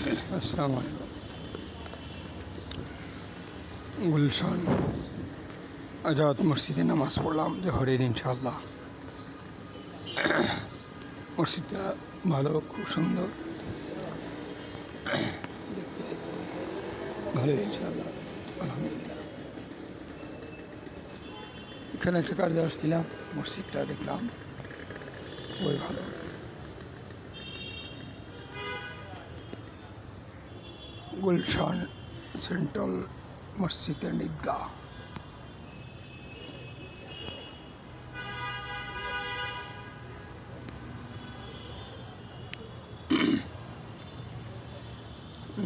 আসসালামু আলাইকুম। গুলশান আজাদ মসজিদে নামাজ পড়লাম জোহরের ইনশাআল্লাহ। মসজিদটা ভালো, খুব সুন্দর, দেখতে ভালো ইনশাআল্লাহ, আলহামদুলিল্লাহ। এখানে একটা কাজে আসছিলাম, মসজিদটা দেখলাম খুবই ভালো। গুলশান সেন্ট্রাল মসজিদ অ্যান্ড ঈদগাহ।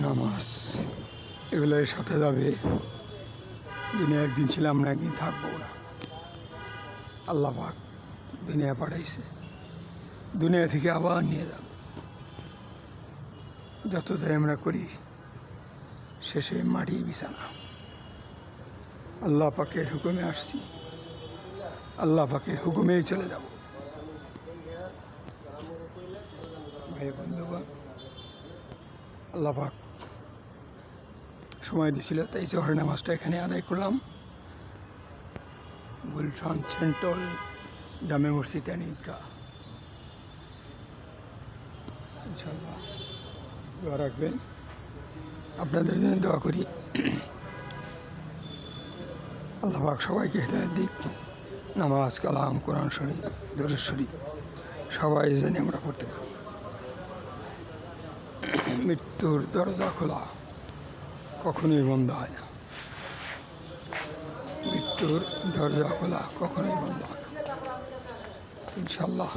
নামাজ এগুলো এর সাথে যাবে। দুনিয়া একদিন ছিলাম না, একদিন থাকবো না। আল্লাহ পাক দুনিয়া পাঠাইছে, দুনিয়া থেকে আবার নিয়ে যাবে। যতটাই আমরা করি শেষে মাটির বিছানা। আল্লাহ পাকের হুকুমে আসছি, আল্লাহ পাকের হুকুমেই চলে যাব। ভাই বন্ধুগণ, আল্লাহ পাক সময় দিয়েছিল, তাই জোহরের নামাজটা এখানে আদায় করলাম। গুলশান সেন্ট্রাল জামে মসজিদ অ্যান্ড ঈদগাহ। ইনশাআল্লাহ দোয়া রাখবেন, আপনাদের জন্য দোয়া করি। আল্লাহ পাক সবাইকে হেদায়েত দিক। নামাজ, কালাম, কোরআন শরীফ, দরুদ শরীফ সবাই যেন আমরা পড়তে পারি। মৃত্যুর দরজা খোলা কখনোই বন্ধ হয় না। মৃত্যুর দরজা খোলা কখনোই বন্ধ হয় না। ইনশাল্লাহ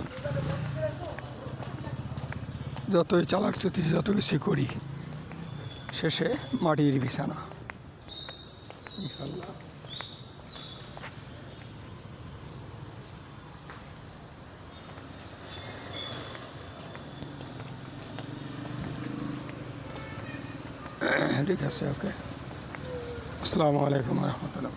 যতই চালাক চুতি, যত কিছু করি, শেষে মাটির বিছানা। ইনশাল্লাহ ঠিক আছে, ওকে। আসসালামু আলাইকুম রহমতুল্লাহ।